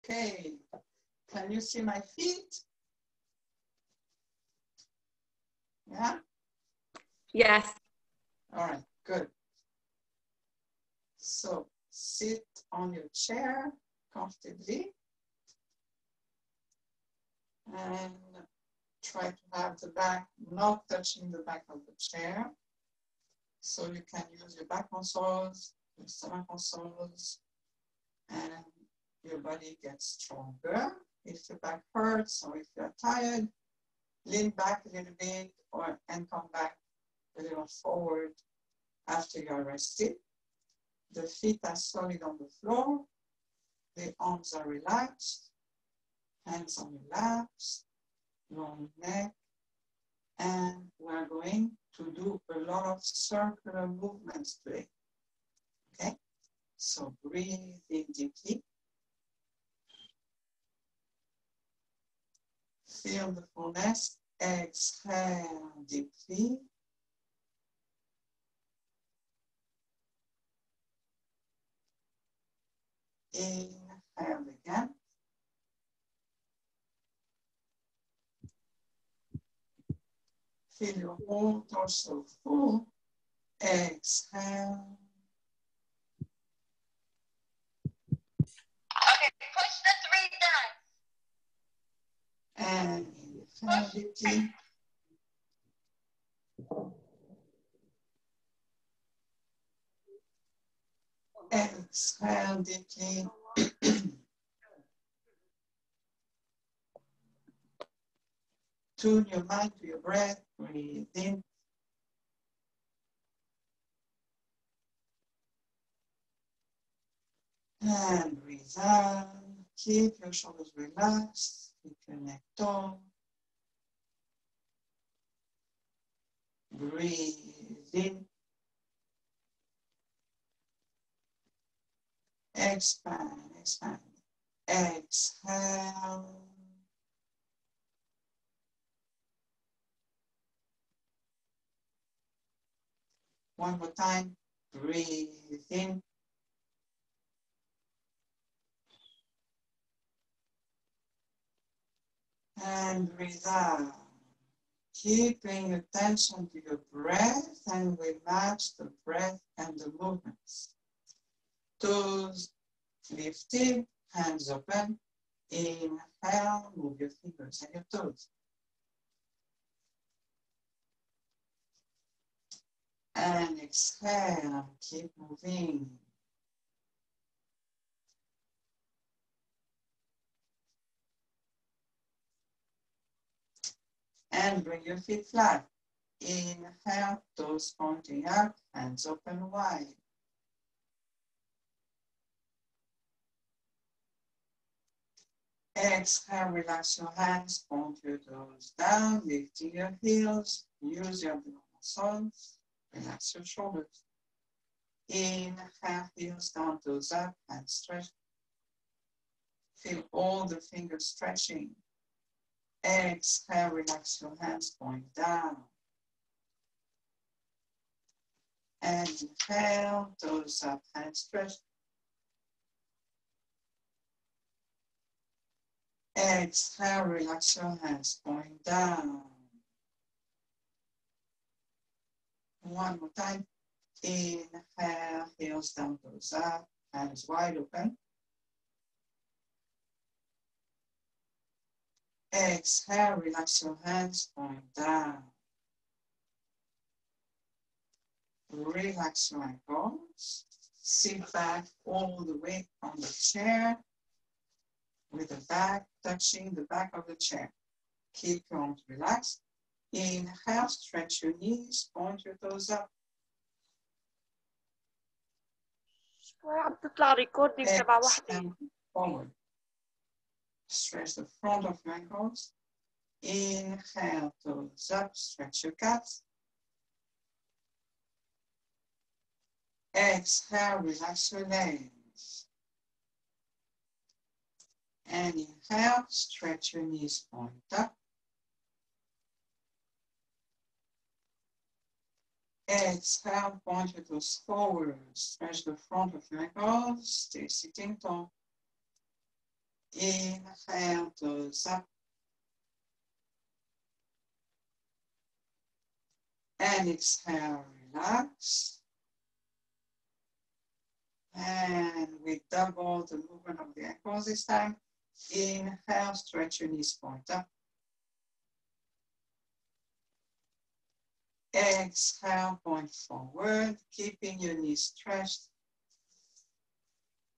Okay, can you see my feet? Yeah? Yes. All right, good. So sit on your chair comfortably and try to have the back not touching the back of the chair. So you can use your back muscles, your stomach muscles, and your body gets stronger. If your back hurts or if you're tired, lean back a little bit and come back a little forward after you're rested. The feet are solid on the floor. The arms are relaxed. Hands on your laps, long neck. And we're going to do a lot of circular movements today. Okay? So breathe in deeply. Feel the fullness. Exhale deeply. Inhale again. Feel your whole torso full. Exhale. Okay, push the 3 down. And inhale deeply. Exhale deeply. Tune your mind to your breath. Breathe in. And breathe out. Keep your shoulders relaxed. Keep your neck tall. Breathe in. Expand, expand. Exhale. One more time. Breathe in. And breathe out. Keep paying attention to your breath, and we match the breath and the movements. Toes lifted, hands open. Inhale, move your fingers and your toes. And exhale, keep moving. And bring your feet flat. Inhale, toes pointing up, hands open wide. Exhale, relax your hands, point your toes down, lifting your heels, use your abdominal muscles, relax your shoulders. Inhale, heels down, toes up, hands stretch. Feel all the fingers stretching. Exhale, relax your hands, point down. And inhale, toes up, hands stretched. Exhale, relax your hands, point down. One more time. Inhale, heels down, toes up, hands wide open. Exhale, relax your hands, point down. Relax your ankles. Sit back all the way on the chair with the back touching the back of the chair. Keep your arms relaxed. Inhale, stretch your knees, point your toes up. عم تطلع ريكوردينج تبع وحدي. Forward. Stretch the front of your ankles. Inhale, toes up, stretch your calves. Exhale, relax your legs. And inhale, stretch your knees, point up. Exhale, point your toes forward. Stretch the front of your ankles. Stay sitting tall. Inhale, toes up. And exhale, relax. And we double the movement of the ankles this time. Inhale, stretch your knees, point up. Exhale, point forward, keeping your knees stretched.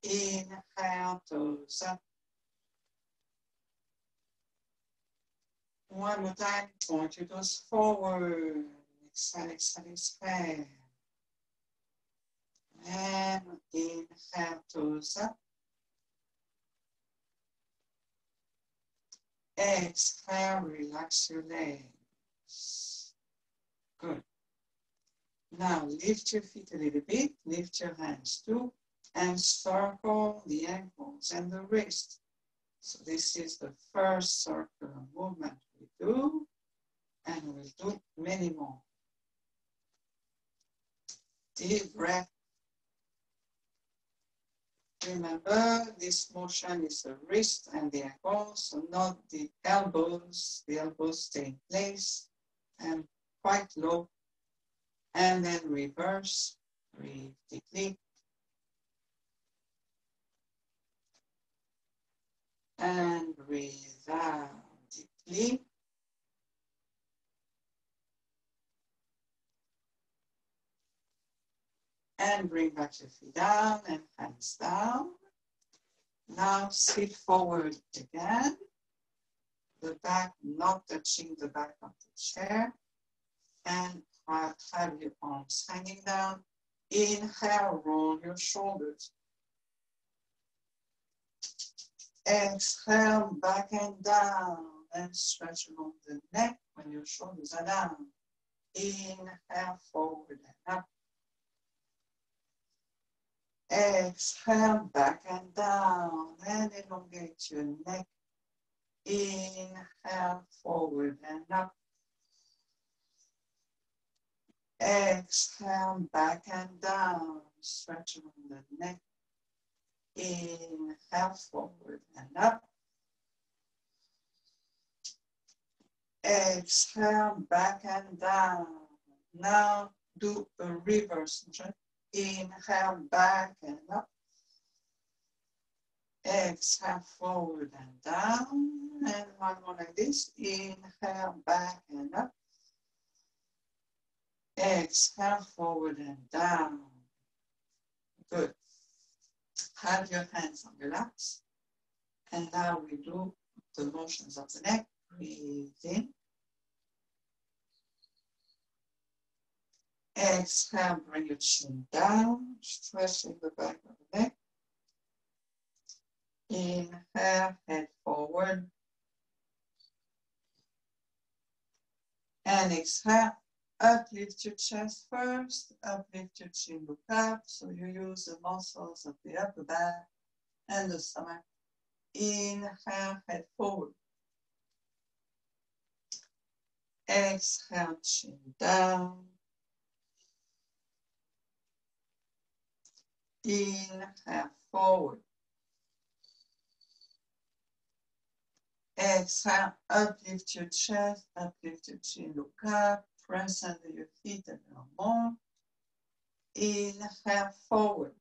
Inhale, toes up. One more time, point your toes forward. Exhale, exhale, exhale. And inhale, toes up. Exhale, relax your legs. Good. Now lift your feet a little bit, lift your hands too, and circle the ankles and the wrist. So this is the first circular movement we do, and we'll do many more. Deep breath. Remember, this motion is the wrist and the ankles, so not the elbows. The elbows stay in place and quite low. And then reverse, breathe deeply. And breathe out deeply. And bring back your feet down and hands down. Now sit forward again. The back not touching the back of the chair. And have your arms hanging down. Inhale, roll your shoulders. Exhale, back and down. And stretch along the neck when your shoulders are down. Inhale, forward and up. Exhale, back and down. And elongate your neck. Inhale, forward and up. Exhale, back and down. Stretch along the neck. Inhale, forward and up. Exhale, back and down. Now do a reverse motion. Inhale, back and up. Exhale, forward and down. And one more like this. Inhale, back and up. Exhale, forward and down. Good. Have your hands on your laps. And now we do the motions of the neck. Breathe in. Exhale, bring your chin down, stretching the back of the neck. Inhale, head forward. And exhale, uplift your chest first, uplift your chin, look up, so you use the muscles of the upper back and the stomach. Inhale, head forward. Exhale, chin down. Inhale, forward. Exhale, uplift your chest, uplift your chin, look up, press under your feet a little more. Inhale, forward.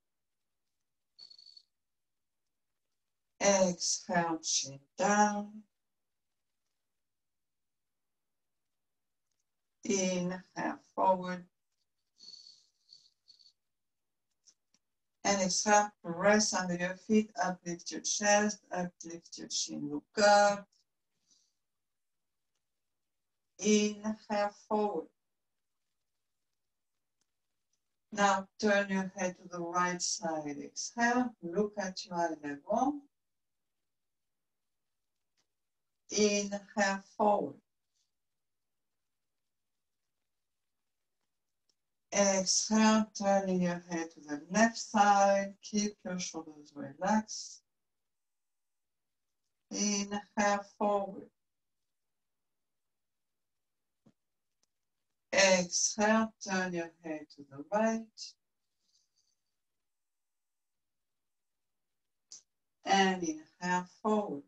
Exhale, chin down. Inhale, forward. And exhale, press under your feet, uplift your chest, uplift your chin, look up. Inhale, forward. Now turn your head to the right side. Exhale, look at your eye level. Inhale, forward. Exhale, turning your head to the left side. Keep your shoulders relaxed. Inhale, forward. Exhale, turn your head to the right. and inhale forward.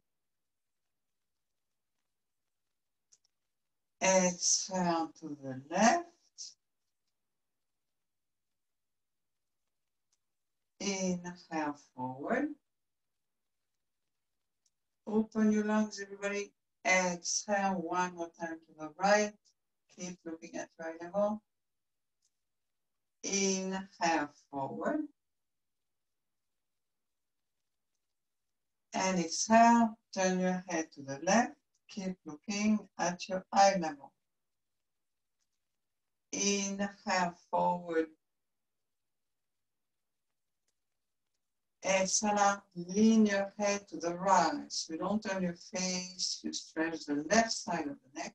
Exhale to the left. Inhale forward. Open your lungs, everybody. Exhale one more time to the right. Keep looking at right level. Inhale forward. And exhale, turn your head to the left. Keep looking at your eye level. Inhale forward. Exhale, lean your head to the right. So you don't turn your face, you stretch the left side of the neck.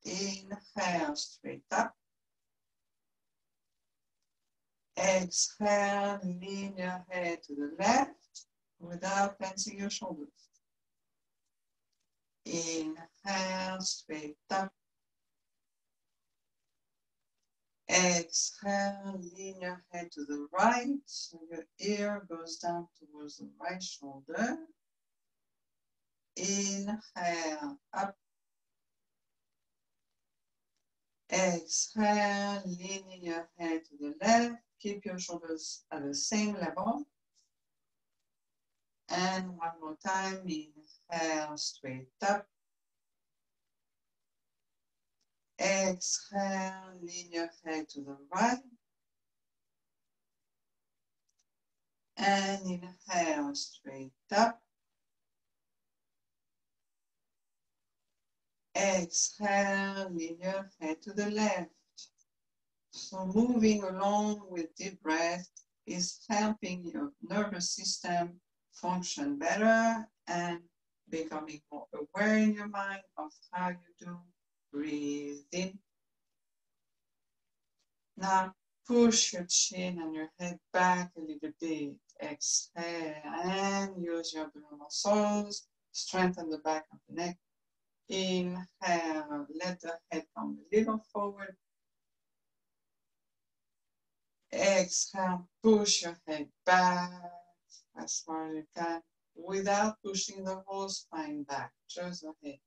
Inhale, straight up. Exhale, lean your head to the left without tensing your shoulders. Inhale, straight up. Exhale, lean your head to the right, so your ear goes down towards the right shoulder. Inhale, up. Exhale, leaning your head to the left. Keep your shoulders at the same level. And one more time, inhale, straight up. Exhale, lean your head to the right. And inhale, straight up. Exhale, lean your head to the left. So moving along with deep breath is helping your nervous system function better and becoming more aware in your mind of how you do. Breathe in. Now push your chin and your head back a little bit. Exhale and use your abdominal muscles. Strengthen the back of the neck. Inhale, let the head come a little forward. Exhale, push your head back as far as you can without pushing the whole spine back, just the head.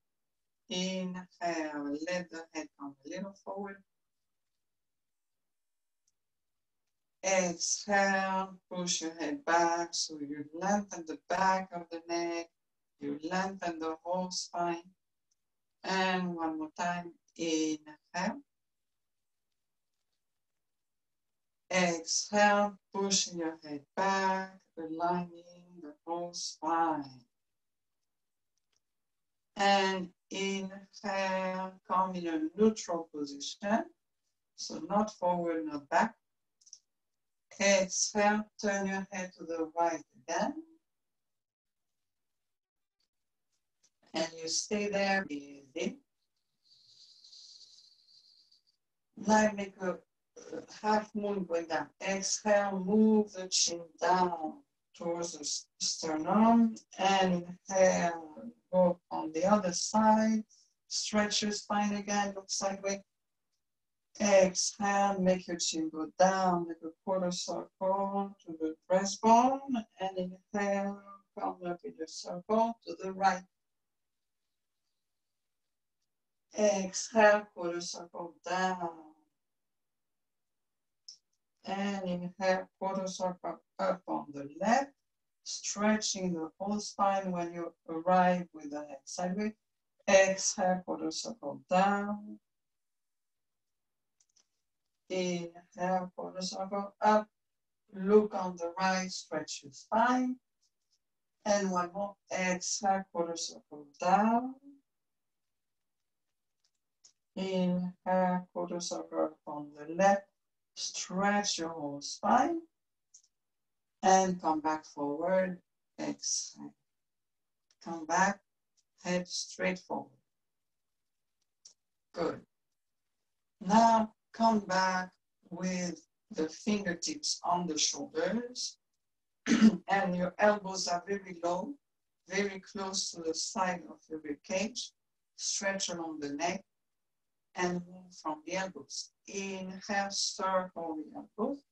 Inhale, let the head come a little forward. Exhale, push your head back so you lengthen the back of the neck, you lengthen the whole spine. And one more time, inhale. Exhale, pushing your head back, aligning the whole spine. And inhale, come in a neutral position. So not forward, not back. Exhale, turn your head to the right again. And you stay there, breathe in. Now make a half moon going down. Exhale, move the chin down towards the sternum. And inhale, go on the other side. Stretch your spine again, look sideways. Exhale, make your chin go down, make a quarter circle to the breastbone. And inhale, come up in a circle to the right. Exhale, quarter circle down. And inhale, quarter circle up on the left, stretching the whole spine when you arrive with the head sideways. Exhale, quarter circle down. Inhale, quarter circle up. Look on the right, stretch your spine. And one more. Exhale, quarter circle down. Inhale, quarter circle up on the left. Stretch your whole spine. And come back forward. Exhale. Come back. Head straight forward. Good. Now come back with the fingertips on the shoulders. And your elbows are very low, very close to the side of your rib cage. Stretch along the neck and move from the elbows. Inhale, circle the elbows.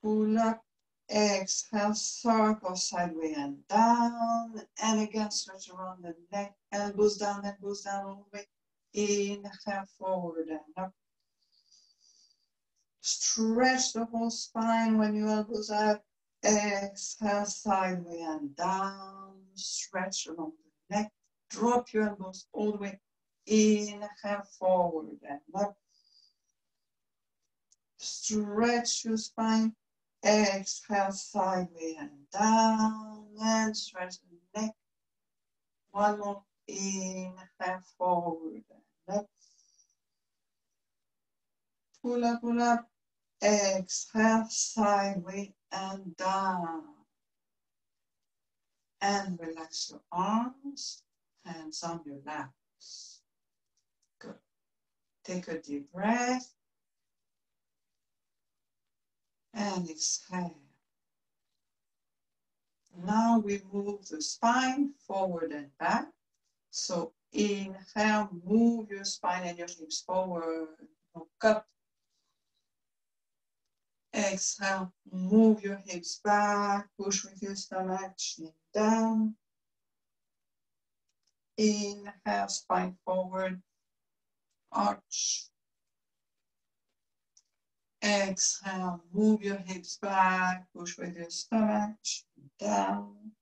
Pull up Exhale, circle sideways and down. And again, stretch around the neck. Elbows down all the way. Inhale, forward and up. Stretch the whole spine when your elbows up. Exhale, sideways and down. Stretch along the neck. Drop your elbows all the way. Inhale, forward and up. Stretch your spine. Exhale, sideways and down. And stretch the neck. One more. Inhale, forward and up. Pull up, pull up. Exhale, sideways and down. And relax your arms, hands on your laps. Good. Take a deep breath. And exhale. Now we move the spine forward and back. So inhale, move your spine and your hips forward. Look up. Exhale, move your hips back. Push with your stomach, chin down. Inhale, spine forward. Arch. Exhale, move your hips back. Push with your stomach, chin down.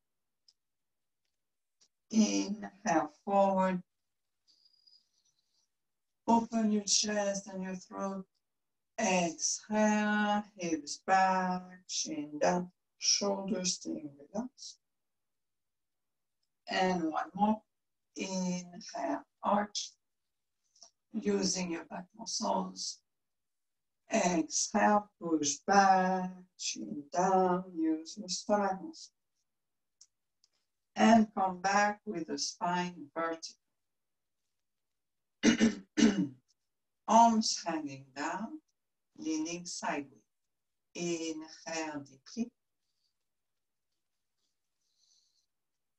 Inhale, forward. Open your chest and your throat. Exhale, hips back, chin down, shoulders staying relaxed. And one more. Inhale, arch, using your back muscles. Exhale, push back, chin down, use your stomach muscles. And come back with the spine vertical. Arms hanging down, leaning sideways. Inhale deeply.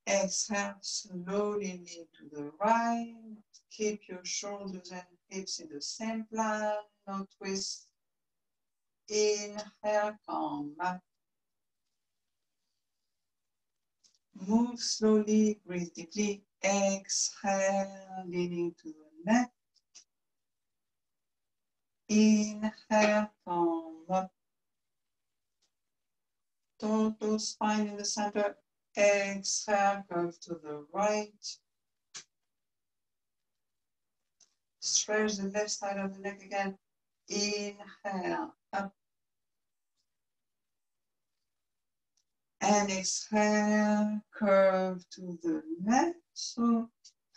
Exhale, slowly lean to the right. Keep your shoulders and hips in the same plan, no twist. Inhale, come back. Move slowly, breathe deeply. Exhale, leaning to the left. Inhale, come up. Total spine in the center. Exhale, curve to the right. Stretch the left side of the neck again. Inhale, up. And exhale, curve to the left. So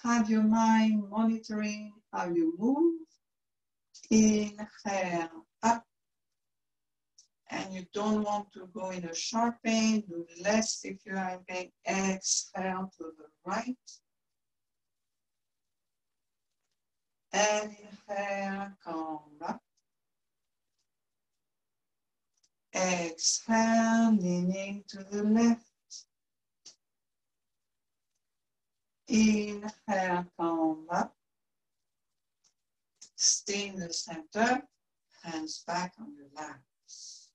have your mind monitoring how you move. Inhale, up. And you don't want to go in a sharp pain. Do less if you are in pain. Exhale to the right. And inhale, come back. Exhale, leaning to the left. Inhale, come up. Stay in the center, hands back on your laps.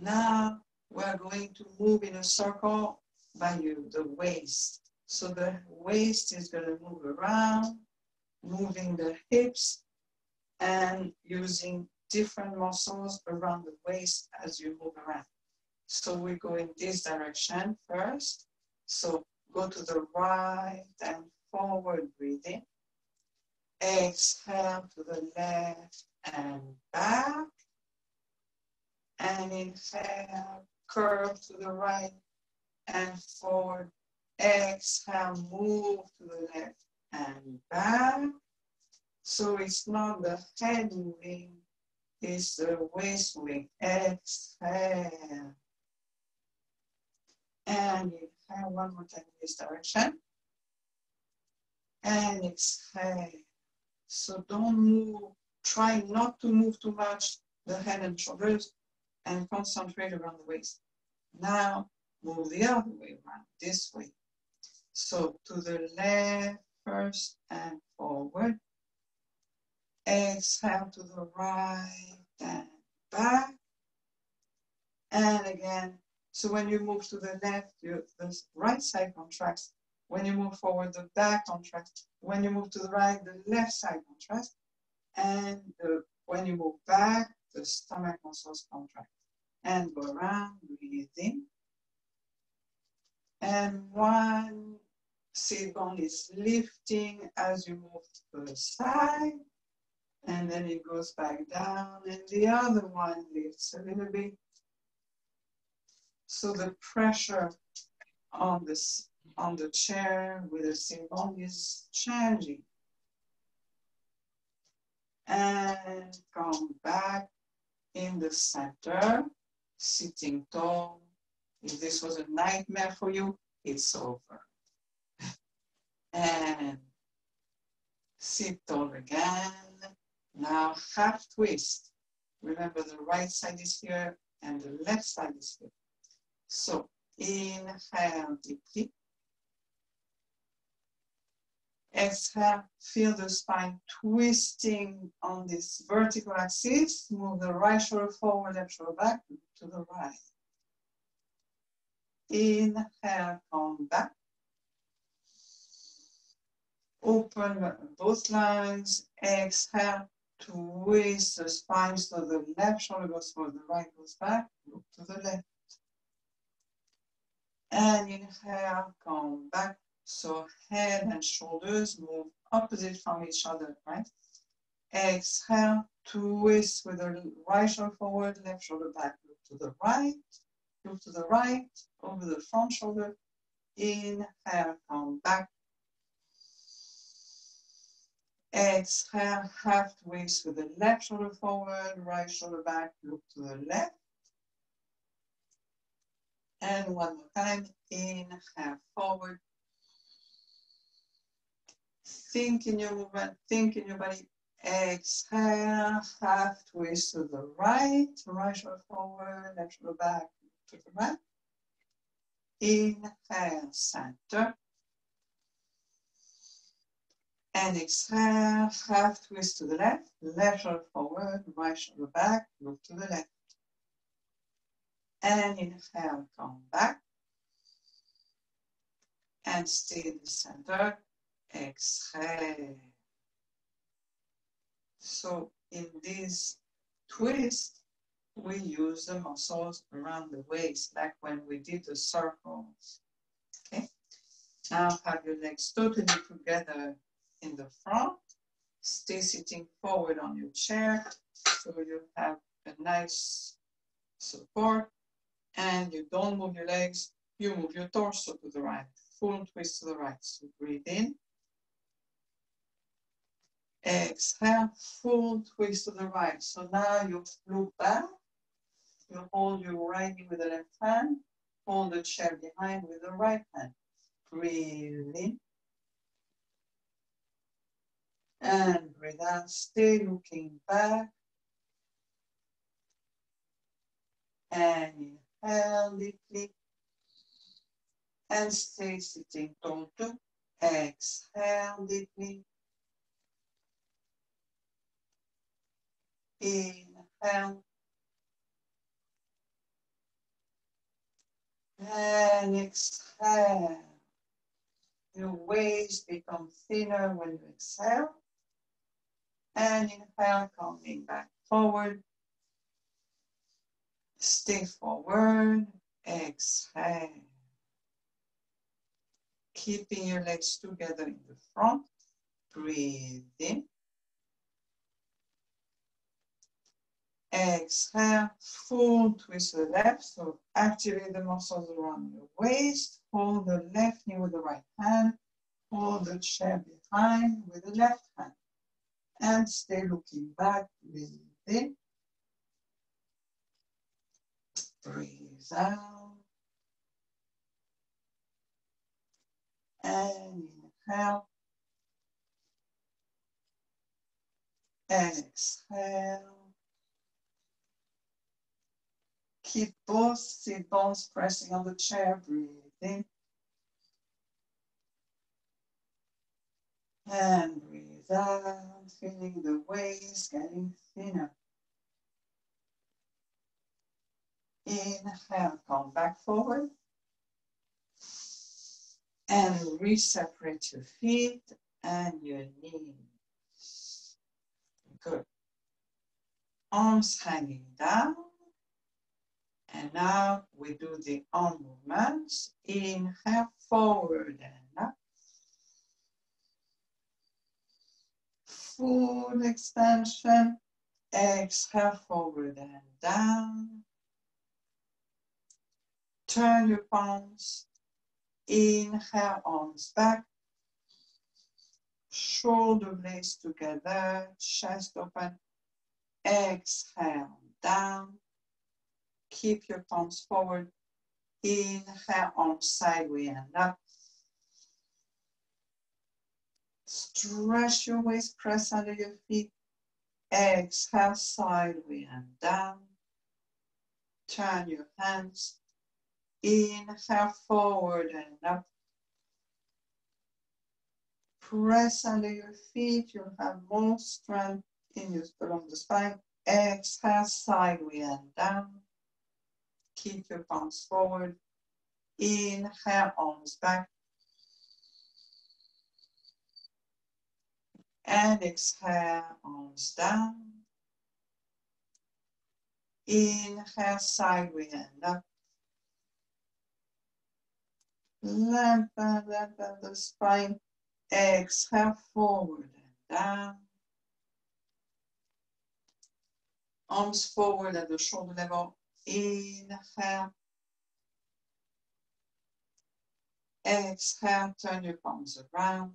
Now we're going to move in a circle by the waist. So the waist is going to move around, moving the hips and using different muscles around the waist as you move around. So we go in this direction first. So go to the right and forward breathing. Exhale to the left and back. And inhale, curve to the right and forward. Exhale, move to the left and back. So it's not the head moving, it's the waist moving. Exhale. And inhale one more time in this direction. And exhale. So don't move, try not to move too much the head and shoulders and concentrate around the waist. Now move the other way around, this way. So to the left first and forward. Exhale to the right and back. And again, so when you move to the left, the right side contracts. When you move forward, the back contracts. When you move to the right, the left side contracts. And when you move back, the stomach muscles contract. And go around, breathe in. And one sit bone is lifting as you move to the side. And then it goes back down. And the other one lifts a little bit. So the pressure on the chair with the sit bone is changing. And come back in the center, sitting tall. If this was a nightmare for you, it's over. And sit tall again. Now half twist. Remember the right side is here and the left side is here. So inhale deeply. Exhale, feel the spine twisting on this vertical axis. Move the right shoulder forward, left shoulder back to the right. Inhale, come back. Open both lines. Exhale, twist the spine so the left shoulder goes forward, the right goes back. Look to the left. And inhale, come back. So head and shoulders move opposite from each other, right? Exhale, twist with the right shoulder forward, left shoulder back. Look to the right, over the front shoulder. Inhale, come back. Exhale, half twist with the left shoulder forward, right shoulder back. Look to the left. And one more time, inhale, forward. Think in your movement, think in your body. Exhale, half twist to the right shoulder forward, left shoulder back, to the right. Inhale, center. And exhale, half twist to the left, left shoulder forward, right shoulder back, look to the left. And inhale, come back. And stay in the center. Exhale. So in this twist, we use the muscles around the waist, like when we did the circles. Okay. Now have your legs totally together in the front. Stay sitting forward on your chair so you have a nice support. And you don't move your legs, you move your torso to the right. Full twist to the right. So breathe in. Exhale, full twist to the right. So now you look back. You hold your right knee with the left hand. Hold the chair behind with the right hand. Breathe in. And breathe out. Stay looking back. And inhale deeply. And stay sitting tall too. Exhale deeply. Inhale. And exhale. Your waist becomes thinner when you exhale. And inhale, coming back forward. Stay forward. Exhale. Keeping your legs together in the front. Breathe in. Exhale, full twist to the left. So activate the muscles around your waist. Hold the left knee with the right hand. Hold the chair behind with the left hand. And stay looking back. Breathe in. Breathe out. And inhale. Exhale. Keep both sit bones pressing on the chair. Breathe in. And breathe out, feeling the waist getting thinner. Inhale, come back forward. And re-separate your feet and your knees. Good. Arms hanging down. And now we do the arm movements. Inhale, forward and up. Full extension. Exhale, forward and down. Turn your palms. Inhale, arms back. Shoulder blades together, chest open. Exhale, down. Keep your palms forward. Inhale, arms sideways and up. Stretch your waist, press under your feet. Exhale, sideways and down. Turn your hands. Inhale, forward and up. Press under your feet. You'll have more strength along the spine. Exhale, sideways and down. Keep your palms forward. Inhale, arms back. And exhale, arms down. Inhale, sideways and up. Lengthen the spine. Exhale, forward and down. Arms forward at the shoulder level. Inhale. Exhale, turn your palms around.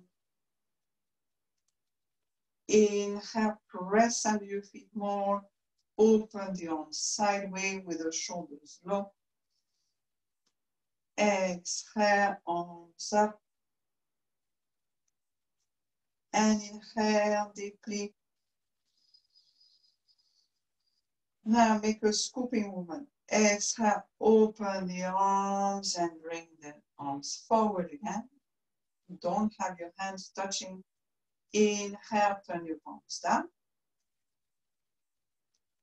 Inhale, press under your feet more. Open the arms sideways with the shoulders low. Exhale, arms up. And inhale deeply. Now make a scooping movement. Exhale, open the arms and bring the arms forward again. Don't have your hands touching. Inhale, turn your palms down.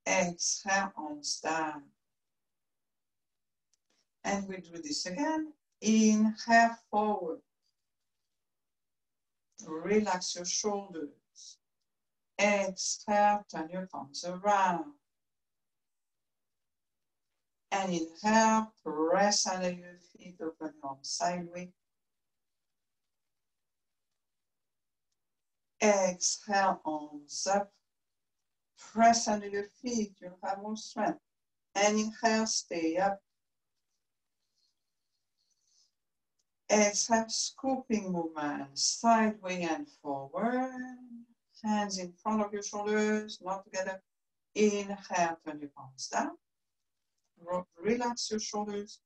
Exhale, arms down. And we do this again. Inhale, forward. Relax your shoulders. Exhale, turn your palms around. And inhale, press under your feet, open your arms sideways. Exhale, arms up. Press under your feet, you'll have more strength. And inhale, stay up. Exhale, scooping movement, sideways and forward. Hands in front of your shoulders, not together. Inhale, turn your palms down. Relax your shoulders.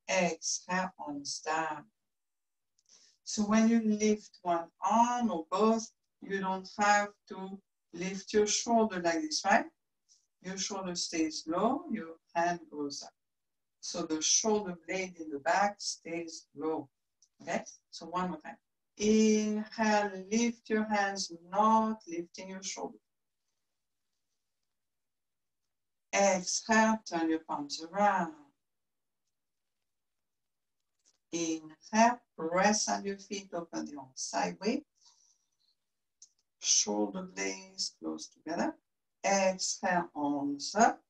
Exhale, arms down. So when you lift one arm or both, you don't have to lift your shoulder like this, right? Your shoulder stays low, your hand goes up. So the shoulder blade in the back stays low. Okay? So one more time. Inhale, lift your hands, not lifting your shoulder. Exhale, turn your palms around. Inhale, press on your feet, open the arms sideways. Shoulder blades close together. Exhale, arms up.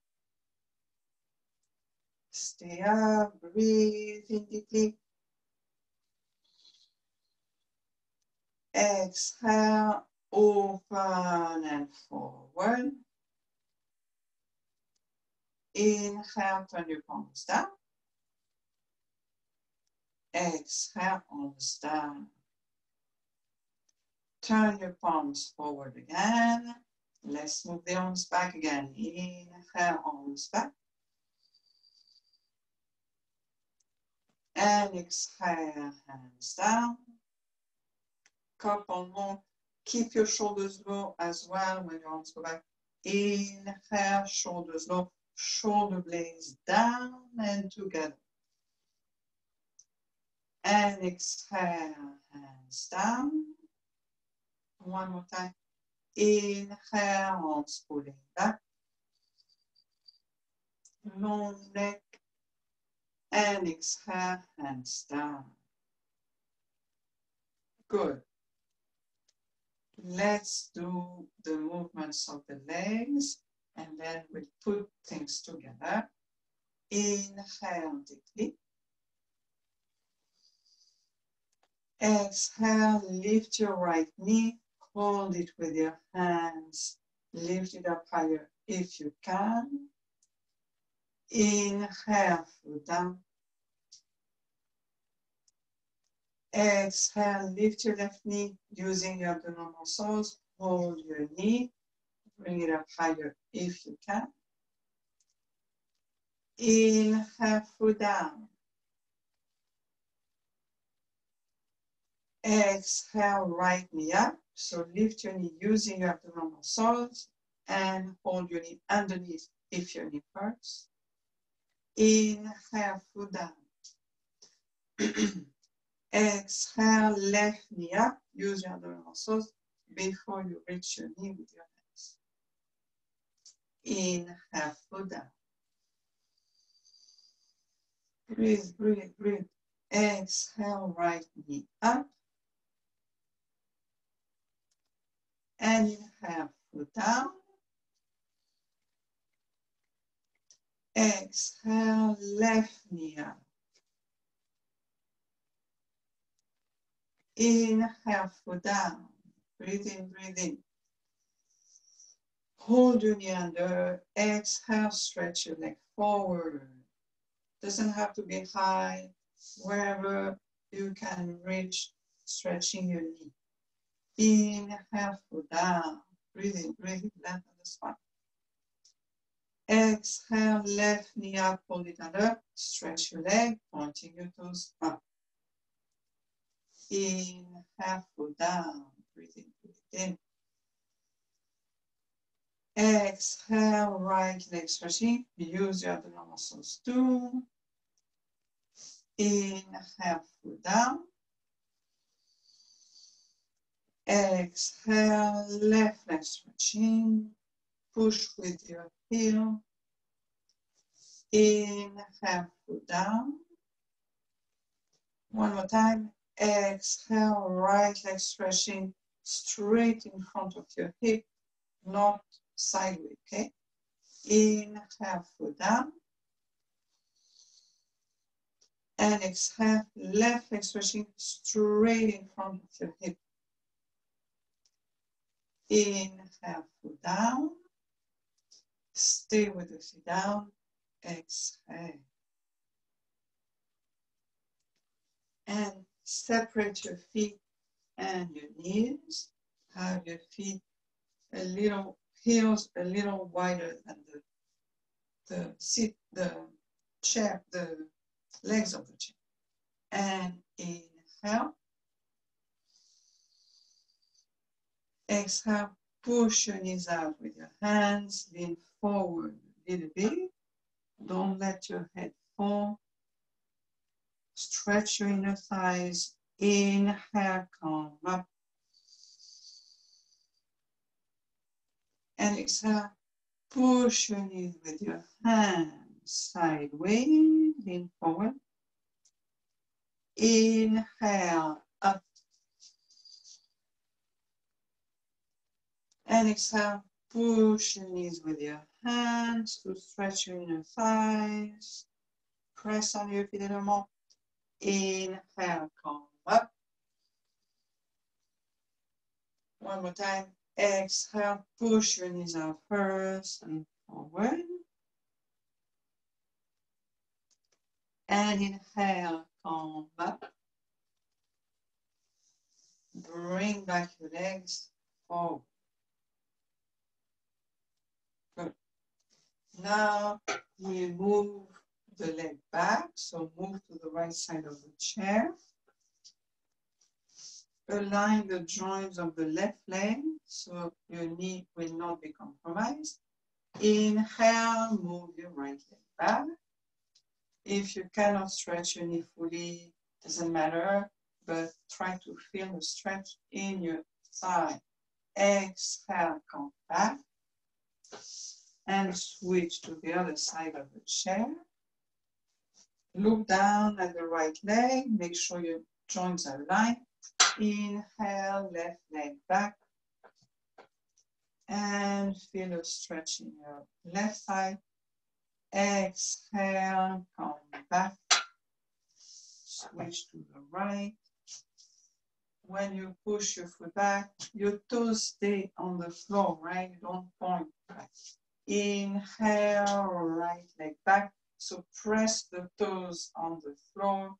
Stay up, breathe in deeply. Exhale, open and forward. Inhale, turn your palms down. Exhale, arms down. Turn your palms forward again. Let's move the arms back again. Inhale, arms back. And exhale, hands down. Couple more. Keep your shoulders low as well when your arms go back. Inhale, shoulders low. Shoulder blades down and together. And exhale, hands down. One more time. Inhale, arms pulling back. long neck, and exhale, hands down. Good. Let's do the movements of the legs, and then we'll put things together. Inhale deeply. Exhale, lift your right knee, hold it with your hands, lift it up higher if you can. Inhale, foot down. Exhale, lift your left knee using your abdominal muscles, hold your knee, bring it up higher if you can. Inhale, foot down. Exhale, right knee up. So lift your knee using your abdominal muscles and hold your knee underneath if your knee hurts. Inhale, foot down. Exhale, left knee up. Use your abdominal muscles before you reach your knee with your hands. Inhale, foot down. Breathe, breathe, breathe. Exhale, right knee up. And inhale, foot down. Exhale, left knee up. Inhale, foot down. Breathe in, breathe in. Hold your knee under. Exhale, stretch your leg forward. Doesn't have to be high. Wherever you can reach, stretching your knee. Inhale, foot down. Breathe in, lengthen the spine. Exhale, left knee up, hold it under. Stretch your leg, pointing your toes up. Inhale, foot down. Breathe in, breathe in. Exhale, right leg stretching. Use your abdominal muscles too. Inhale, foot down. Exhale, left leg stretching. Push with your heel. Inhale, foot down. One more time. Exhale, right leg stretching straight in front of your hip, not sideways, okay? Inhale, foot down. And exhale, left leg stretching straight in front of your hip. Inhale, foot down. Stay with the feet down. Exhale. And separate your feet and your knees. Have your feet a little, heels a little wider than the seat, the chair, the legs of the chair. And inhale. Exhale, push your knees out with your hands, lean forward a little bit. Don't let your head fall. Stretch your inner thighs. Inhale, come up. And exhale, push your knees with your hands sideways, lean forward. Inhale, up. And exhale, push your knees with your hands to stretch your inner thighs. Press on your feet a little more. Inhale, come up. One more time. Exhale, push your knees out first and forward. And inhale, come up. Bring back your legs forward. Good. Now we move the leg back, so move to the right side of the chair. Align the joints of the left leg so your knee will not be compromised. Inhale, move your right leg back. If you cannot stretch your knee fully, doesn't matter, but try to feel the stretch in your thigh. Exhale, come back. and switch to the other side of the chair. Look down at the right leg, make sure your joints are aligned. Inhale, left leg back, and feel a stretch in your left side. Exhale, come back, switch to the right. When you push your foot back, your toes stay on the floor, right? You don't point back. Inhale, right leg back. So press the toes on the floor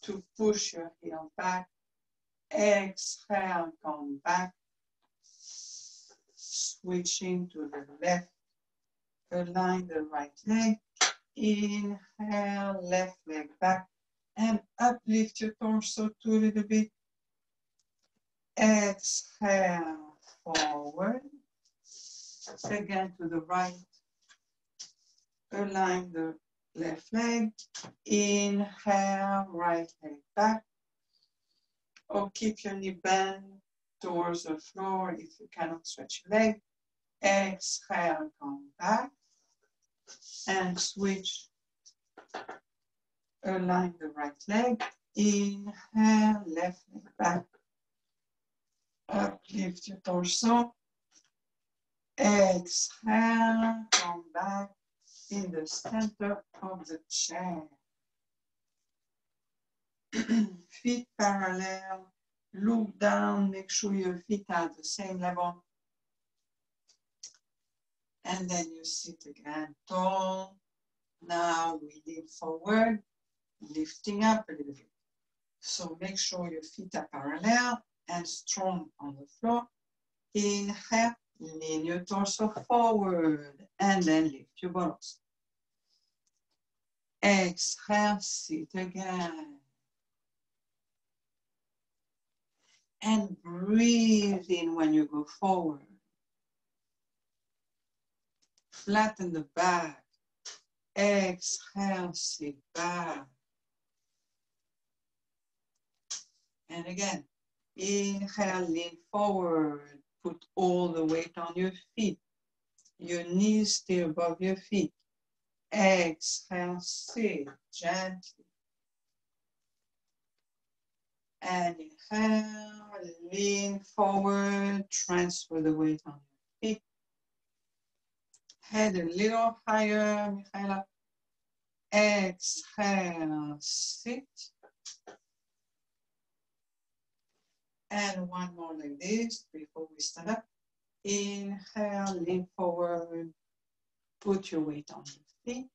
to push your heel back. Exhale, come back. Switching to the left. Align the right leg. Inhale, left leg back. And uplift your torso to a little bit. Exhale, forward. Again to the right. Align the left leg. Inhale, right leg back. Or keep your knee bent towards the floor if you cannot stretch your leg. Exhale, come back. And switch. Align the right leg. Inhale, left leg back. Uplift your torso. Exhale, come back in the center of the chair. Feet parallel. Look down, make sure your feet are at the same level. And then you sit again tall. Now we lean forward, lifting up a little bit. So make sure your feet are parallel and strong on the floor. Inhale, lean your torso forward and then lift your buttocks. Exhale, sit again. And breathe in when you go forward. Flatten the back. Exhale, sit back. And again, inhale, lean forward. Put all the weight on your feet. Your knees stay above your feet. Exhale, sit gently. And inhale, lean forward, transfer the weight on your feet. Head a little higher, Michaela. Exhale, sit. And one more like this before we stand up. Inhale, lean forward. Put your weight on your feet.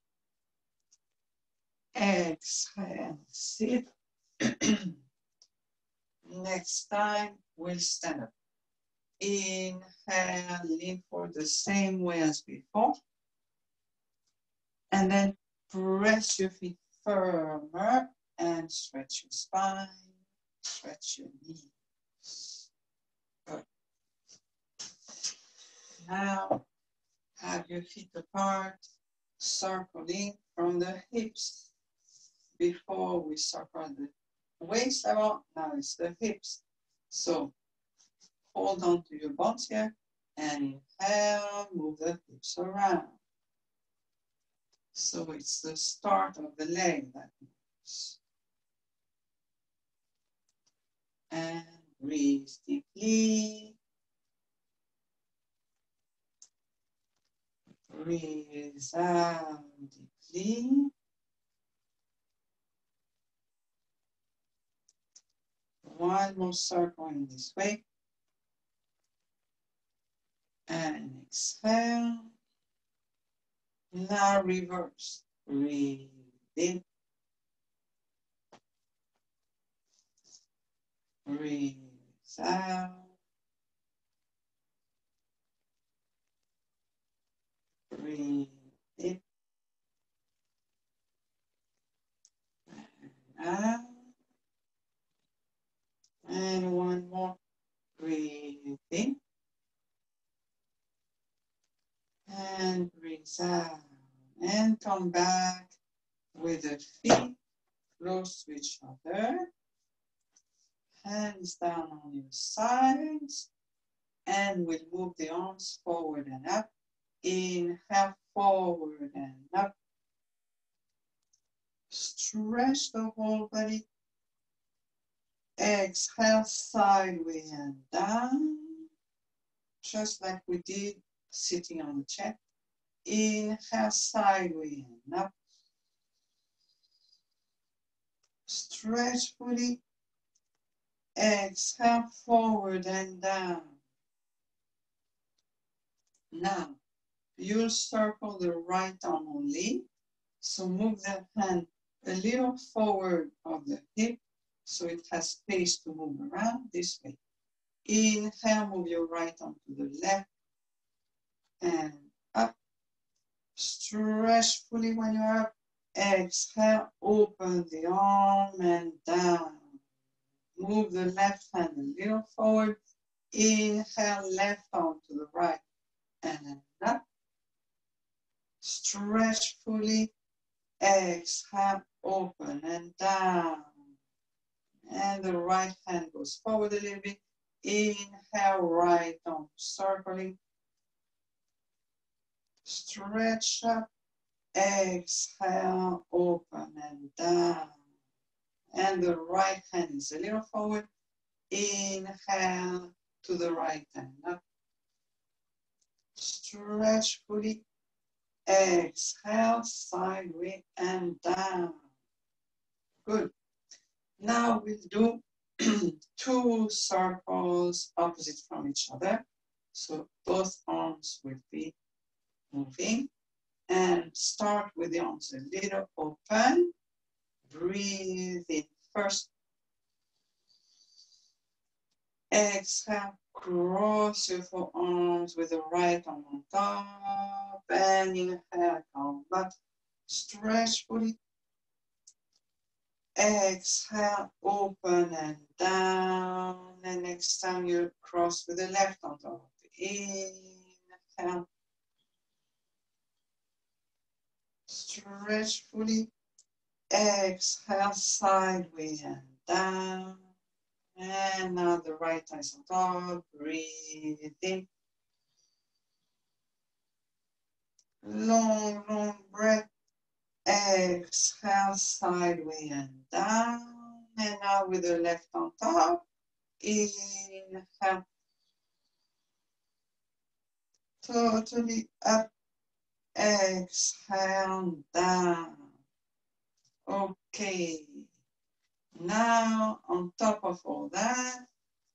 Exhale, sit. Next time, we'll stand up. Inhale, lean forward the same way as before. And then press your feet firmer and stretch your spine, stretch your knees. Good. Now, have your feet apart, circling from the hips. Before we circle the waist level, now it's the hips. So, hold on to your bones here and inhale, move the hips around. So it's the start of the leg that moves. And breathe deeply. Breathe out deeply. One more circle in this way. And exhale. Now reverse. Breathe in. Breathe out. Breathe in. And out. And one more. Breathe in. And breathe out. And come back with the feet close to each other. Hands down on your sides. And we'll move the arms forward and up. Inhale, forward and up. Stretch the whole body. Exhale, sideways and down. Just like we did sitting on the chair. Inhale, sideways and up. Stretch fully. Exhale, forward and down. Now, you'll circle the right arm only. So move that hand a little forward of the hip so it has space to move around this way. Inhale, move your right arm to the left and up. Stretch fully when you're up. Exhale, open the arm and down. Move the left hand a little forward. Inhale, left arm to the right and up. Stretch fully. Exhale, open and down. And the right hand goes forward a little bit. Inhale, right arm circling. Stretch up. Exhale, open and down. And the right hand is a little forward. Inhale to the right hand up. Stretch fully. Exhale, sideways and down. Good. Now we'll do 2 circles opposite from each other. So both arms will be moving. And start with the arms a little open. Breathe in first. Exhale, cross your forearms with the right arm on top. And inhale, come back. Stretch fully. Exhale, open and down. And next time you cross with the left on top. Inhale. Stretch fully. Exhale, sideways and down. And now the right eye is on top. Breathe in. Long, long breath. Exhale, sideways and down. And now with the left on top. Inhale. Totally up. Exhale, down. Okay. Now, on top of all that,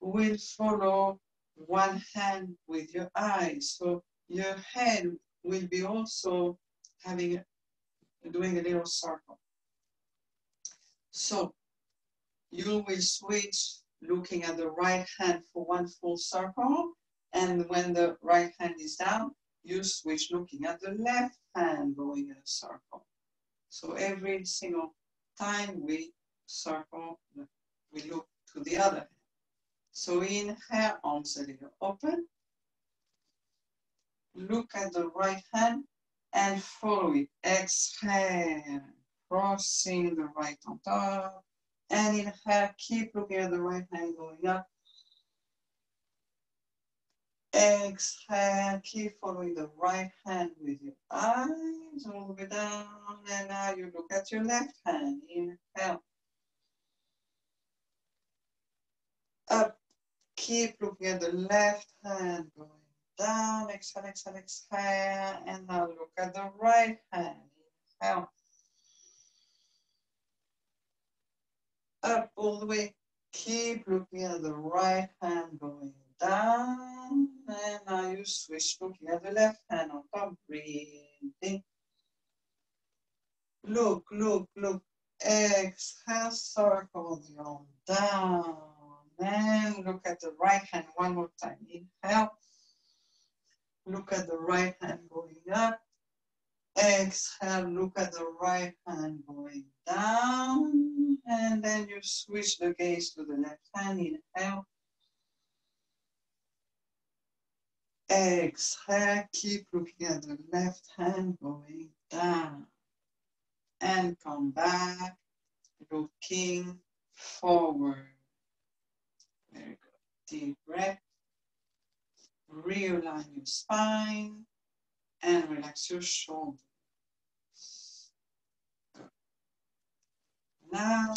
we'll follow one hand with your eyes. So your head will be also doing a little circle. So you will switch looking at the right hand for one full circle. And when the right hand is down, you switch looking at the left hand going in a circle. So every single time we circle, we look to the other hand. So inhale, arms a little open. Look at the right hand and follow it. Exhale, crossing the right on top. And inhale, keep looking at the right hand going up. Exhale, keep following the right hand with your eyes all the way down. And now you look at your left hand. Inhale. Up. Keep looking at the left hand going down. Exhale, exhale, exhale. And now look at the right hand. Inhale. Up all the way. Keep looking at the right hand going down. And now you switch looking at the left hand on top. Breathe in. Look, look, look. Exhale, circle the arm down. And look at the right hand one more time. Inhale. Look at the right hand going up. Exhale, look at the right hand going down. And then you switch the gaze to the left hand. Inhale. Exhale, keep looking at the left hand going down. And come back, looking forward. Very good. Deep breath. Realign your spine. And relax your shoulders. Now,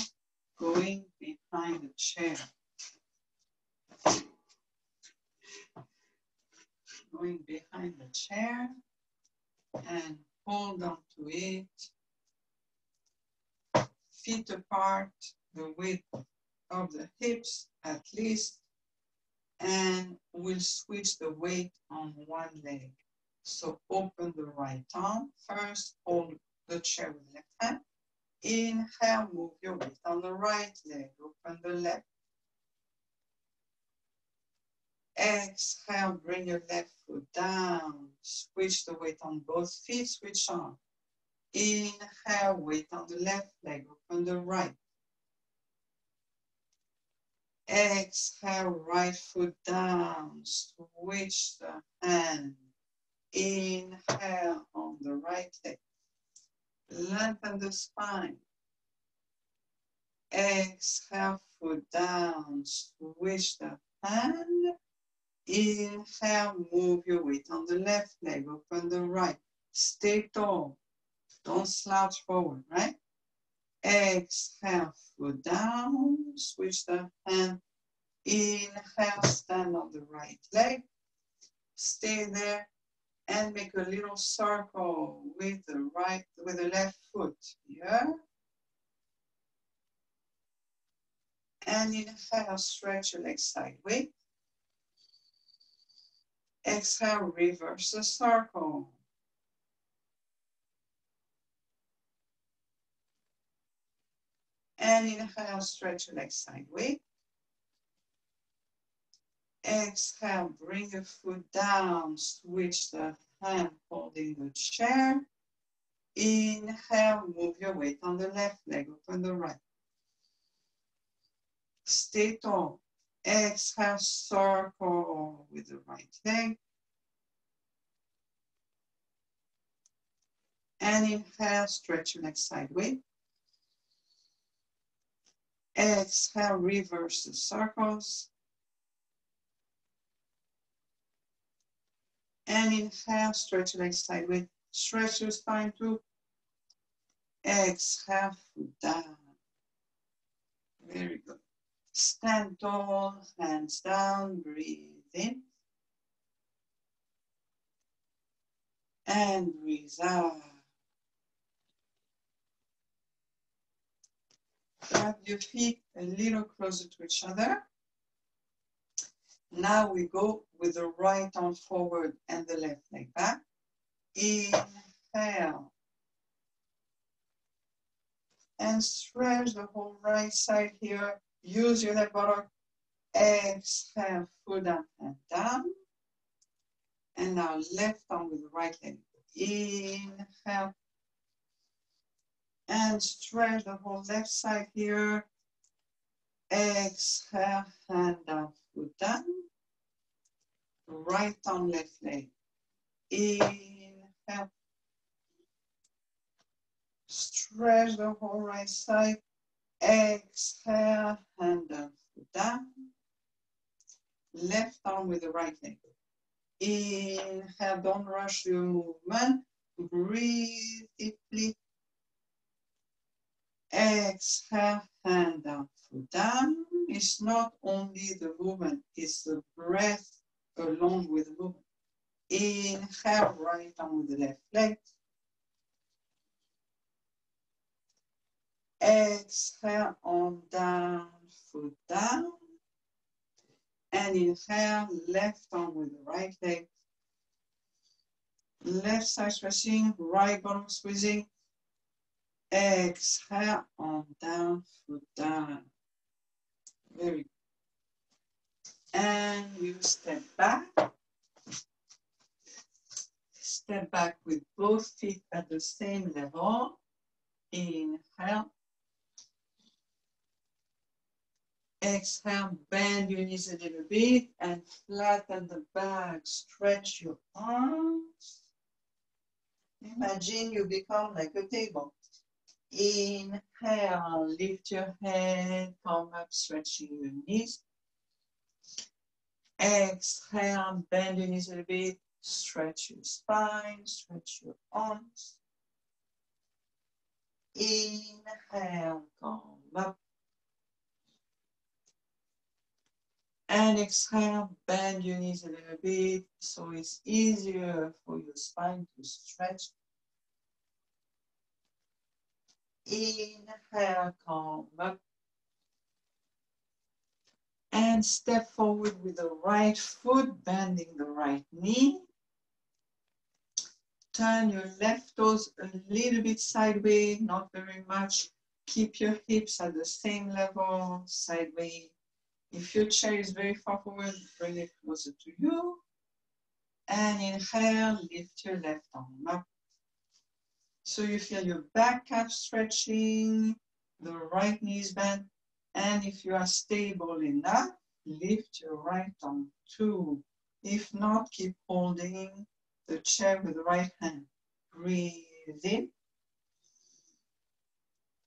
going behind the chair. Going behind the chair and hold on to it. Feet apart, the width of the hips at least, and we'll switch the weight on one leg. So open the right arm. First, hold the chair with the left hand. Inhale, move your weight on the right leg. Open the left. Exhale, bring your left foot down. Switch the weight on both feet. Switch on. Inhale, weight on the left leg. Open the right. Exhale, right foot down. Switch the hand. Inhale on the right leg. Lengthen the spine. Exhale, foot down. Switch the hand. Inhale, move your weight on the left leg. Open the right. Stay tall. Don't slouch forward, right? Exhale, foot down. Switch the hand. Inhale, stand on the right leg. Stay there and make a little circle with the left foot here. And inhale, stretch your legs sideways. Exhale, reverse the circle. And inhale, stretch your legs sideways. Exhale, bring your foot down, switch the hand holding the chair. Inhale, move your weight on the left leg, open the right. Stay tall. Exhale, circle with the right leg. And inhale, stretch your legs sideways. Exhale, reverse the circles. And inhale, stretch your legs sideways. Stretch your spine too. Exhale, foot down. Very good. Stand tall, hands down, breathe in. And breathe out. Grab your feet a little closer to each other. Now we go with the right arm forward and the left leg back. Inhale. And stretch the whole right side here. Use your left buttock. Exhale, foot up and down. And now left arm with the right leg. Inhale. And stretch the whole left side here. Exhale, hand down, foot down. Right arm, left leg. Inhale. Stretch the whole right side. Exhale, hand down, foot down. Left arm with the right leg. Inhale, don't rush your movement. Breathe deeply. Exhale, hand down, foot down. It's not only the movement, it's the breath along with the movement. Inhale, right arm with the left leg. Exhale, arm down, foot down. And inhale, left arm with the right leg. Left side stretching, right bottom squeezing. Exhale, arm down, foot down. Very good. And you step back. Step back with both feet at the same level. Inhale. Exhale, bend your knees a little bit and flatten the back. Stretch your arms. Imagine you become like a table. Inhale, lift your head, come up, stretching your knees. Exhale, bend your knees a little bit, Stretch your spine, stretch your arms. Inhale, come up. And exhale, bend your knees a little bit so it's easier for your spine to stretch. Inhale, come up. And step forward with the right foot, bending the right knee. Turn your left toes a little bit sideways, not very much. Keep your hips at the same level, sideways. If your chair is very far forward, bring it closer to you. And inhale, lift your left arm up. So you feel your back calf stretching, the right knee is bent. And if you are stable enough, lift your right arm too. If not, keep holding the chair with the right hand. Breathe in.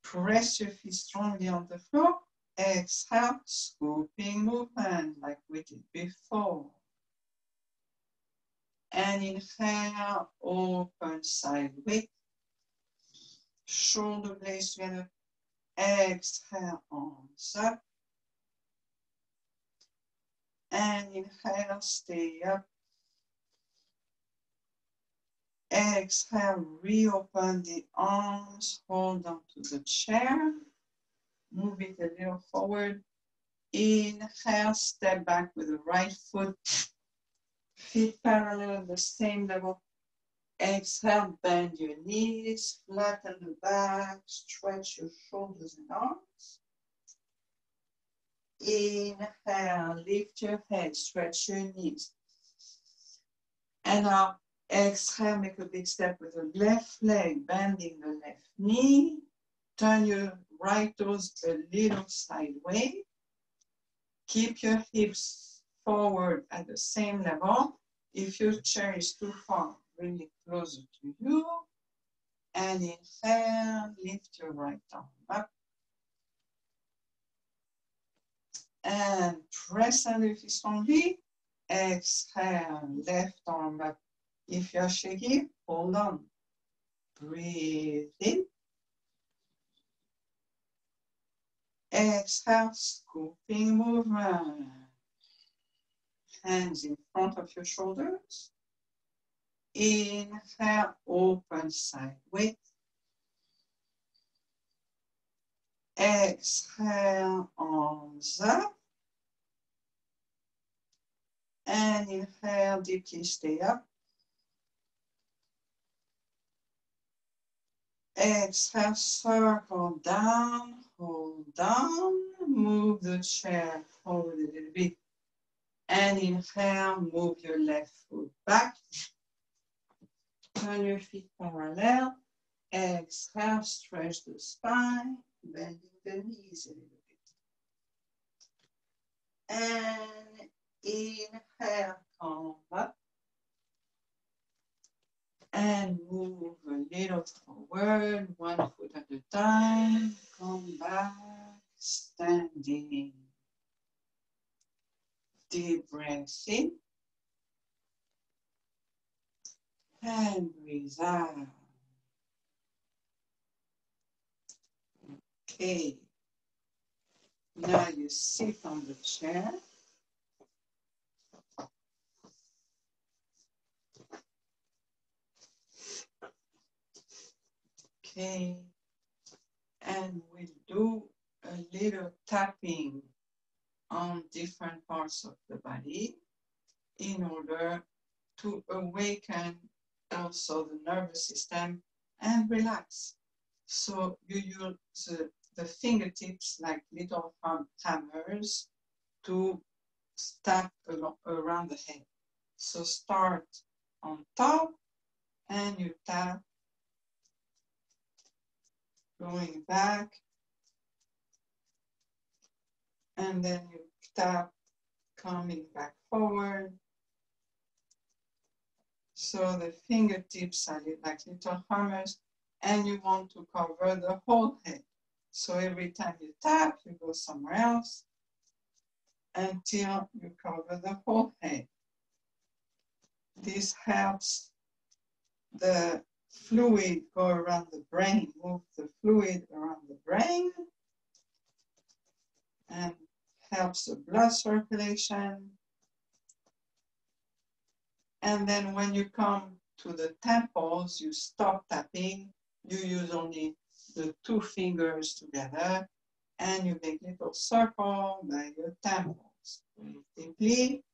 Press your feet strongly on the floor. Exhale, scooping movement like we did before. And inhale, open sideways. Shoulder blades together. Exhale, arms up. And inhale, stay up. Exhale, reopen the arms, hold on to the chair. Move it a little forward. Inhale, step back with the right foot. Feet parallel at the same level. Exhale, bend your knees, flatten the back, stretch your shoulders and arms. Inhale, lift your head, stretch your knees. And now exhale, make a big step with the left leg, bending the left knee. Turn your right toes a little sideways. Keep your hips forward at the same level. If your chair is too far, bring it closer to you. And inhale, lift your right arm up. And press under your feet strongly. Exhale, left arm up. If you're shaky, hold on. Breathe in. Exhale, scooping movement. Hands in front of your shoulders. Inhale, open sideways. Exhale, arms up. And inhale, deeply stay up. Exhale, circle down, hold down. Move the chair forward a little bit. And inhale, move your left foot back. Turn your feet parallel. Exhale, stretch the spine, bending the knees a little bit. And inhale, come up. And move a little forward, one foot at a time. Come back, standing. Deep breath in. And breathe out. Okay. Now you sit on the chair. Okay. And we'll do a little tapping on different parts of the body in order to awaken also the nervous system and relax. So you use the fingertips like little hammers to tap around the head. So start on top and you tap, going back, and then you tap, coming back forward. So the fingertips are like little hammers, and you want to cover the whole head. So every time you tap, you go somewhere else until you cover the whole head. This helps the fluid go around the brain, move the fluid around the brain, and helps the blood circulation. And then when you come to the temples, you stop tapping, you use only the 2 fingers together, and you make a little circle by your temples. Breathe deeply.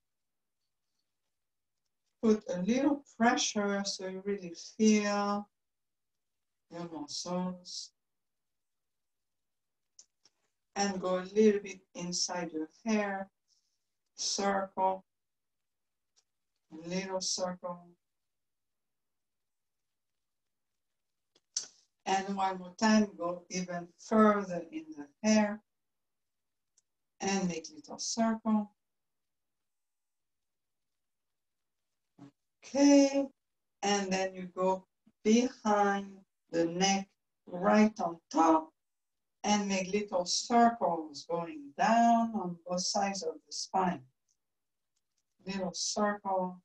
Put a little pressure so you really feel your muscles. And go a little bit inside your hair. Circle. A little circle. And one more time, go even further in the hair. And make a little circle. Okay. And then you go behind the neck, right on top, and make little circles going down on both sides of the spine. Little circle,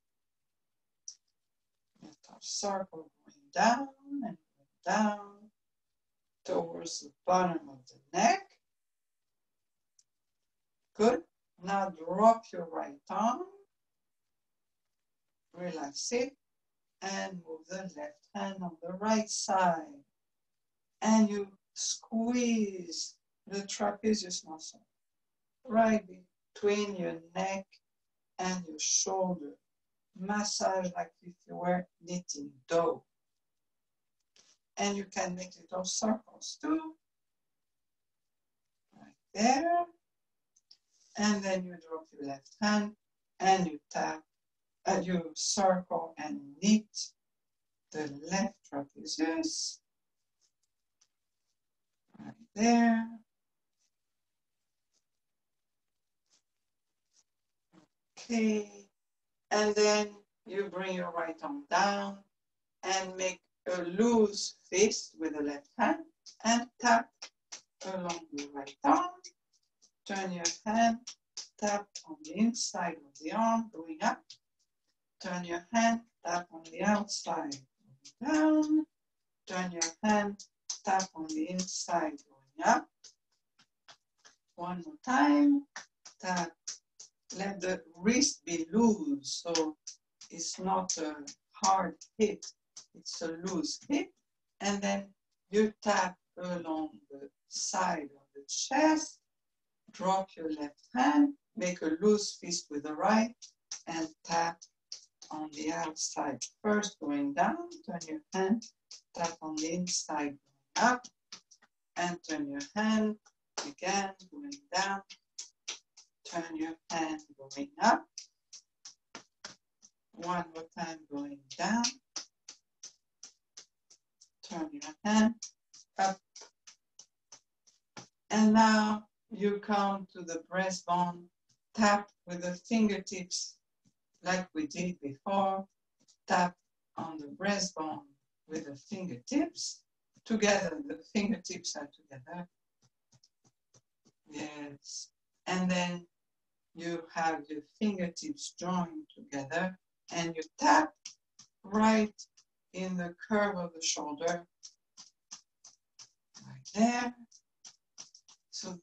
little circle going down and down towards the bottom of the neck. Good. Now drop your right arm, relax it, and move the left hand on the right side. And you squeeze the trapezius muscle right between your neck and your shoulder. Massage like if you were knitting dough. And you can make little circles too. Right there. And then you drop your left hand and you tap, you circle and knit the left trapezius. Right there. Okay. And then you bring your right arm down and make a loose fist with the left hand and tap along the right arm. Turn your hand, tap on the inside of the arm, going up. Turn your hand, tap on the outside, going down. Turn your hand, tap on the inside, going up. One more time, tap. Let the wrist be loose, so it's not a hard hit, it's a loose hit. And then you tap along the side of the chest, drop your left hand, make a loose fist with the right, and tap on the outside. First going down, turn your hand, tap on the inside, going up, and turn your hand, again, going down, turn your hand, going up, one more time, going down, turn your hand, up, and now you come to the breastbone, tap with the fingertips like we did before, tap on the breastbone with the fingertips, together, the fingertips are together, yes, and then you have your fingertips joined together and you tap right in the curve of the shoulder, right there. So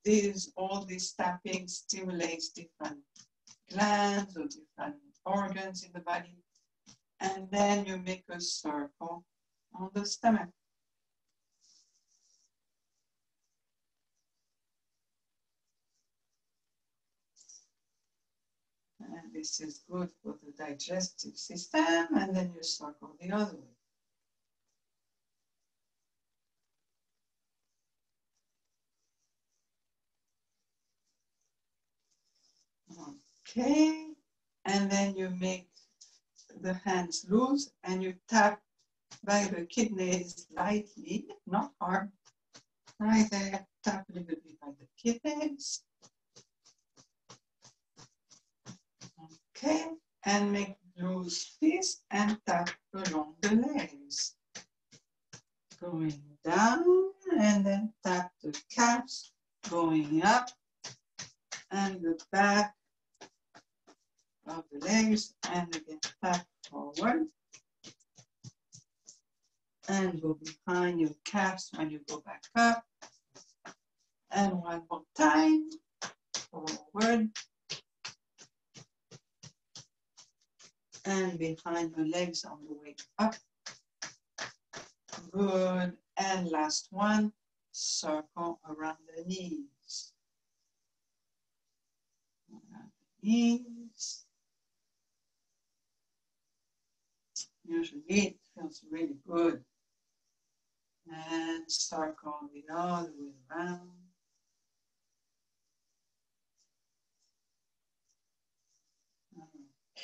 all this tapping stimulates different glands or different organs in the body. And then you make a circle on the stomach. And this is good for the digestive system, and then you circle the other way. Okay, and then you make the hands loose and you tap by the kidneys lightly, not hard. Right there, tap a little bit by the kidneys. Okay, and make loose fist and tap along the legs. Going down and then tap the calves, going up and the back of the legs, and again tap forward. And go behind your calves when you go back up. And one more time, forward. And behind your legs on the way up. Good. And last one, circle around the knees. Around the knees. Usually it feels really good. And circle it all the way around.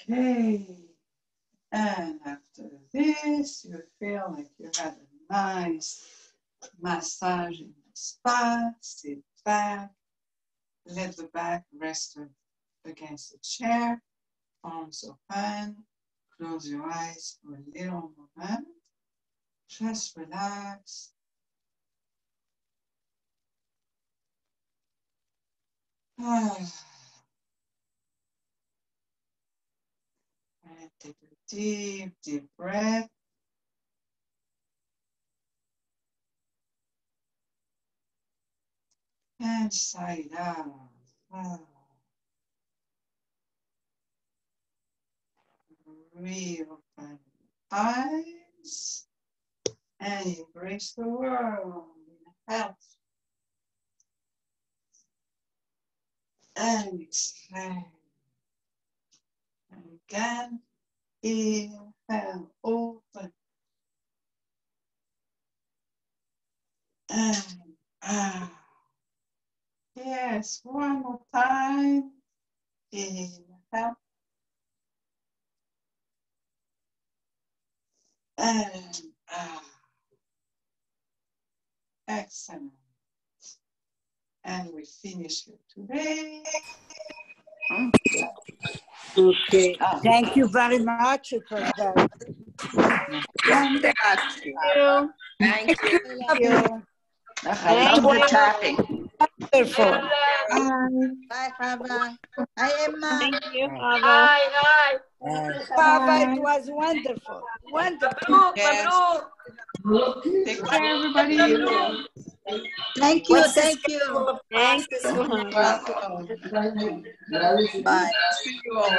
Okay. And after this, you feel like you had a nice massage in the spa. Sit back. Let the back rest against the chair. Arms open. Close your eyes for a little moment. Just relax. And take a deep, deep breath. And sigh it out. Reopen eyes and embrace the world in health. And exhale. And again, inhale, open. And out. Yes, one more time. Inhale. And out. Excellent. And we finish here today. Okay. Thank you very much. It was very Thank you. Thank you. Thank you. I love the tapping. Wonderful. Bye, Hava. Hi, Emma. Thank you, Hava. Hi. Hava, it was wonderful. Wonderful. Mabruk, mabruk. Take care, everybody. Thank you. Thank you. Thank you, Hava. Welcome. Bye. See you all.